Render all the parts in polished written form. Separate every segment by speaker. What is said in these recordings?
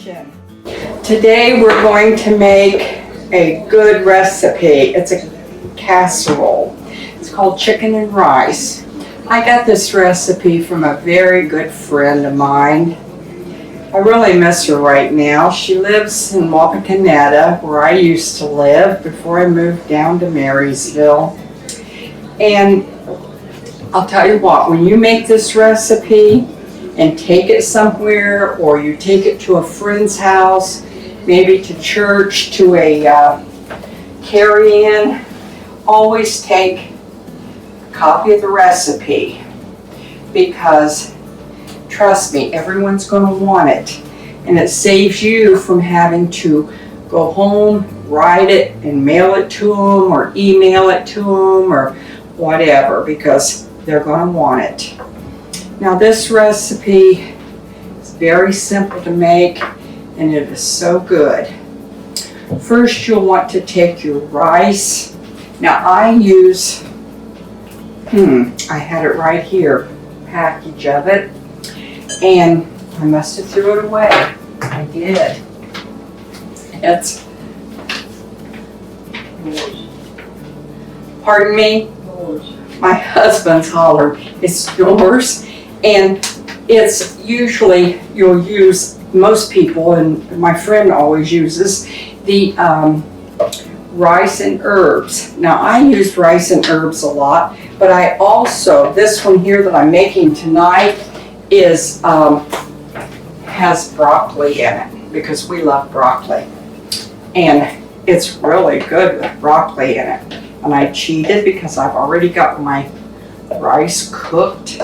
Speaker 1: kitchen. Today we're going to make a good recipe. It's a casserole. It's called chicken and rice. I got this recipe from a very good friend of mine. I really miss her right now. She lives in Canada, where I used to live before I moved down to Marysville. And I'll tell you what, when you make this recipe and take it somewhere, or you take it to a friend's house, maybe to church, to a carry-in, always take a copy of the recipe, because trust me, everyone's going to want it. And it saves you from having to go home, write it, and mail it to them, or email it to them, or whatever, because they're going to want it. Now this recipe is very simple to make, and it is so good. First, you'll want to take your rice. Now I use, I had it right here, package of it, and I must have threw it away. I did. It's, pardon me? My husband's hollered. It's Knors, and it's usually, you'll use, most people, and my friend always uses, the rice and herbs. Now I use rice and herbs a lot, but I also, this one here that I'm making tonight is, has broccoli in it, because we love broccoli. And it's really good with broccoli in it. And I cheated because I've already got my rice cooked.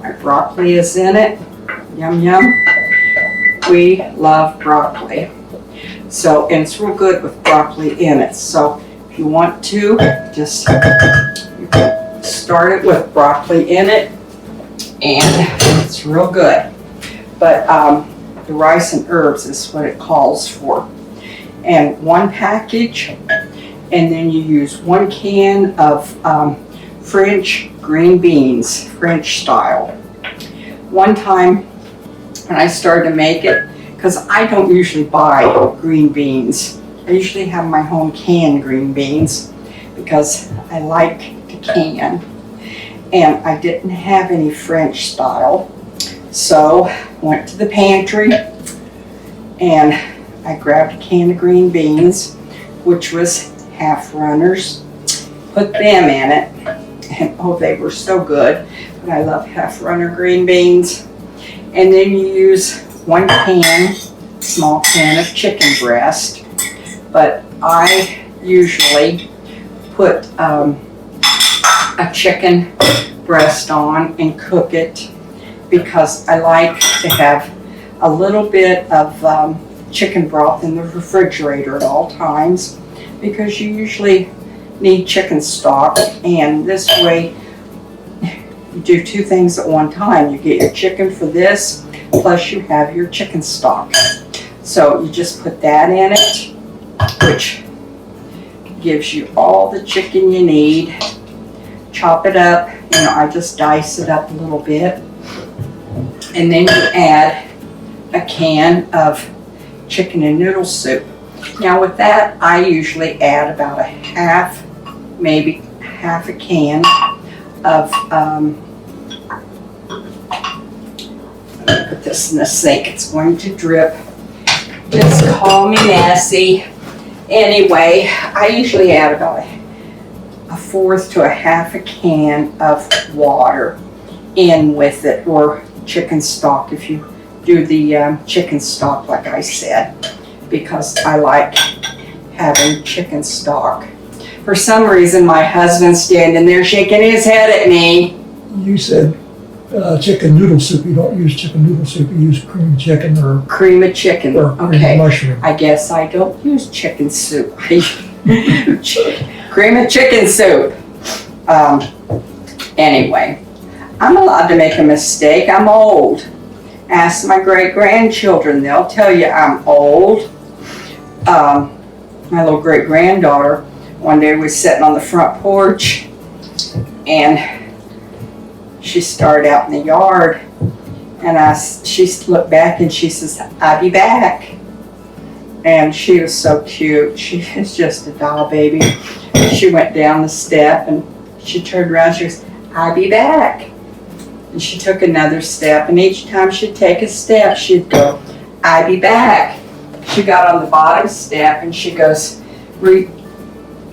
Speaker 1: My broccoli is in it. Yum, yum. We love broccoli. So, and it's real good with broccoli in it. So, if you want to, just you can start it with broccoli in it, and it's real good. But the rice and herbs is what it calls for. And one package, and then you use 1 can of French green beans, French style. One time when I started to make it, because I don't usually buy green beans. I usually have my home canned green beans because I like to can. And I didn't have any French style. So I went to the pantry and I grabbed a can of green beans, which was half runners, put them in it, and oh, they were so good. But I love half runner green beans. And then you use 1 can, small can of chicken breast, but I usually put a chicken breast on and cook it, because I like to have a little bit of chicken broth in the refrigerator at all times, because you usually need chicken stock, and this way you do 2 things at one time. You get your chicken for this, plus you have your chicken stock. So you just put that in it, which gives you all the chicken you need. Chop it up, I just dice it up a little bit, and then you add a can of chicken and noodle soup. Now with that, I usually add about maybe half a can of, let me put this in the sink, it's going to drip. Just call me messy. Anyway, I usually add about a 1/4 to a half a can of water in with it, or chicken stock if you do the chicken stock like I said, because I like having chicken stock. For some reason my husband's standing there shaking his head at me.
Speaker 2: You said chicken noodle soup. You don't use chicken noodle soup, you use cream chicken or
Speaker 1: cream of chicken.
Speaker 2: Or
Speaker 1: okay,
Speaker 2: mushroom.
Speaker 1: I guess I don't use chicken soup. Cream of chicken soup. Anyway, I'm allowed to make a mistake. I'm old. Ask my great-grandchildren, they'll tell you I'm old. My little great-granddaughter one day was sitting on the front porch, and she started out in the yard, And she looked back and she says, "I'll be back." And she was so cute. She is just a doll baby. She went down the step and she turned around, she goes, "I'll be back." And she took another step, and each time she'd take a step, she'd go, "I'll be back." She got on the bottom step and she goes,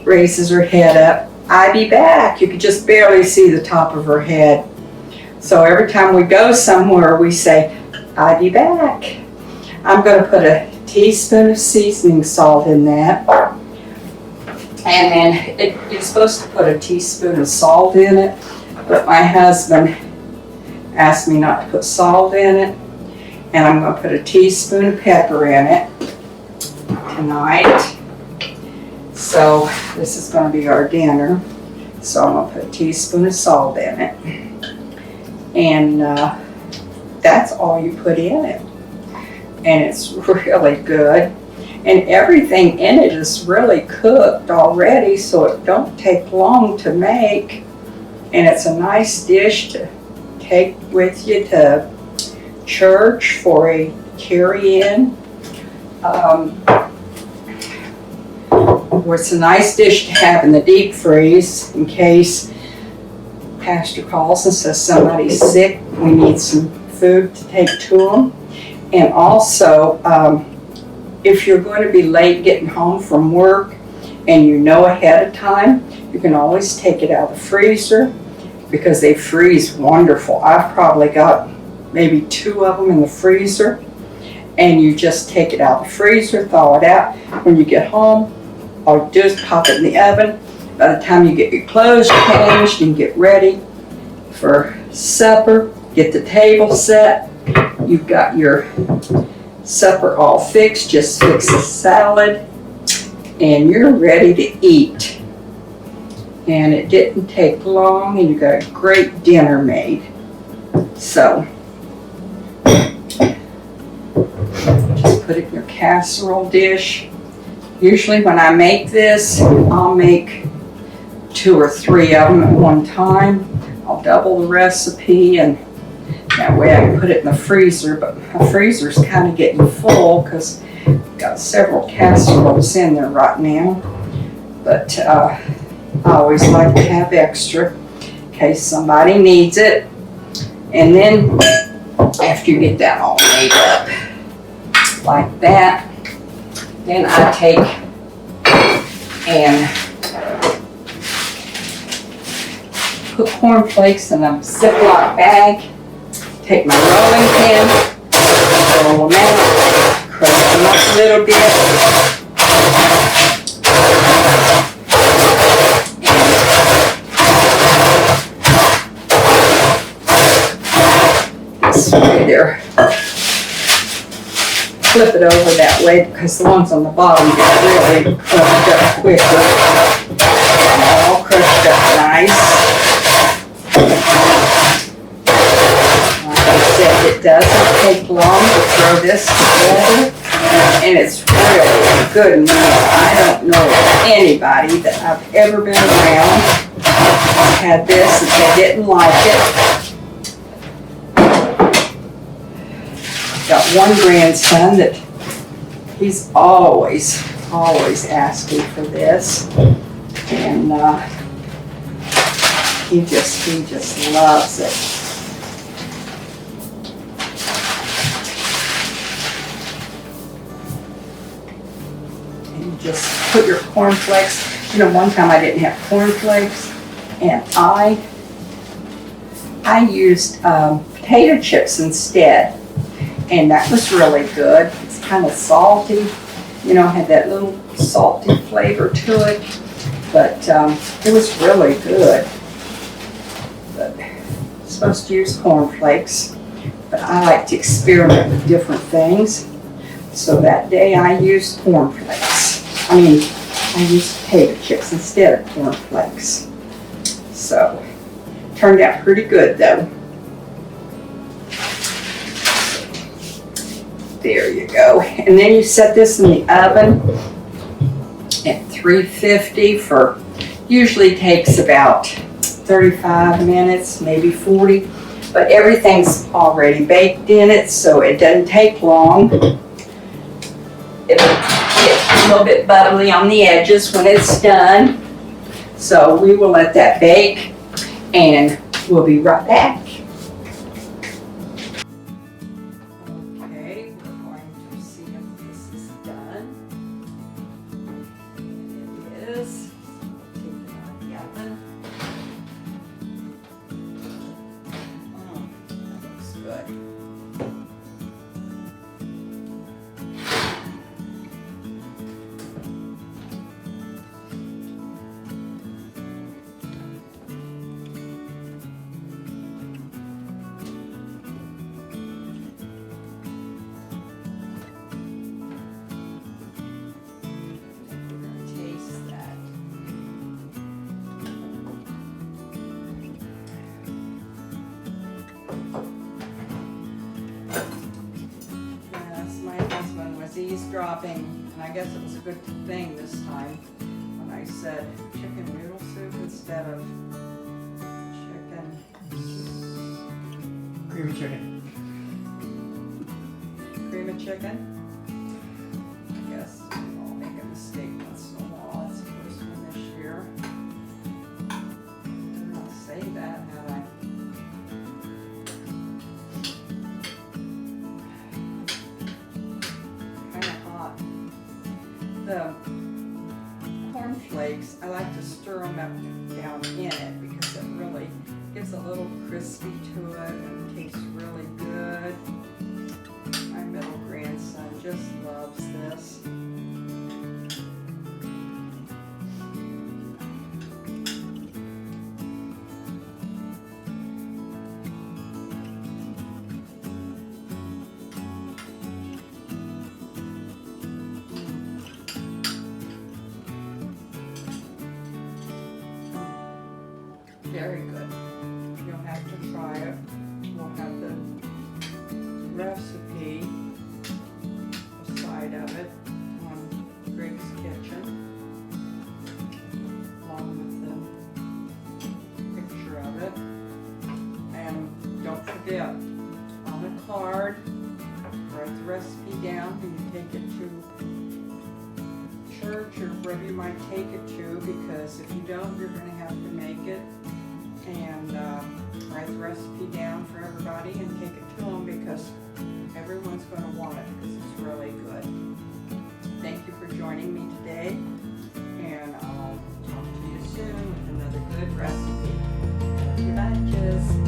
Speaker 1: raises her head up, "I'll be back." You could just barely see the top of her head. So every time we go somewhere, we say, "I'll be back." I'm going to put a teaspoon of seasoning salt in that. And then you're supposed to put a teaspoon of salt in it, but my husband asked me not to put salt in it. And I'm going to put a teaspoon of pepper in it tonight. So this is going to be our dinner. So I'm going to put a teaspoon of salt in it. And that's all you put in it. And it's really good. And everything in it is really cooked already, so it don't take long to make. And it's a nice dish to take with you to church for a carry-in. It's a nice dish to have in the deep freeze in case Pastor calls and says somebody's sick, we need some food to take to them. And also, if you're going to be late getting home from work and you know ahead of time, you can always take it out of the freezer because they freeze wonderful. I've probably got maybe 2 of them in the freezer, and you just take it out of the freezer, thaw it out. When you get home, all you do is pop it in the oven. By the time you get your clothes changed and get ready for supper, get the table set, you've got your supper all fixed, just fix a salad, and you're ready to eat. And it didn't take long, and you got a great dinner made. So, just put it in your casserole dish. Usually when I make this, I'll make 2 or 3 of them at one time. I'll double the recipe, and that way I can put it in the freezer, but my freezer's kind of getting full because I've got several casseroles in there right now. But I always like to have extra in case somebody needs it. And then after you get that all made up like that, then I take and put cornflakes in a Ziploc bag. Take my rolling pin, roll them out, crush them up a little bit. This way there. Flip it over that way because the ones on the bottom get really crushed up quicker. All crushed up nice. It doesn't take long to throw this together, and it's really a good meal. I don't know anybody that I've ever been around had this and they didn't like it. Got one grandson that he's always asking for this, and he just loves it. Just put your cornflakes. You know, one time I didn't have cornflakes, and I used potato chips instead, and that was really good. It's kind of salty, you know, had that little salty flavor to it, but it was really good. But I'm supposed to use cornflakes, but I like to experiment with different things. So that day I used cornflakes. I used potato chips instead of cornflakes. So, turned out pretty good though. There you go. And then you set this in the oven at 350 for, usually takes about 35 minutes, maybe 40. but everything's already baked in it, so it doesn't take long. It'll get a little bit bubbly on the edges when it's done. So we will let that bake, and we'll be right back. Okay, we're going to see if this is done. And it is. Take it out of the oven. That looks good. Taste that. Yes, my husband was eavesdropping, and I guess it was a good thing this time when I said chicken noodle soup instead of chicken.
Speaker 2: Cream of chicken.
Speaker 1: Cream of chicken? I guess I'll make a mistake once in a while. It's the first one this year. I did not say that, had I? Kind of hot. The corn flakes, I like to stir them up down in it because it really gives a little crispy to it and tastes really good. My middle grandson just loves this. Very good. You'll have to try it. We'll have the recipe, the side of it, on Greg's Kitchen, along with the picture of it. And don't forget, on the card, write the recipe down and you take it to church or wherever you might take it to, because if you don't, you're going to have to make it. And write the recipe down for everybody and take it to them, because everyone's going to want it because it's really good. Thank you for joining me today, and I'll talk to you soon with another good recipe. Love you bunches.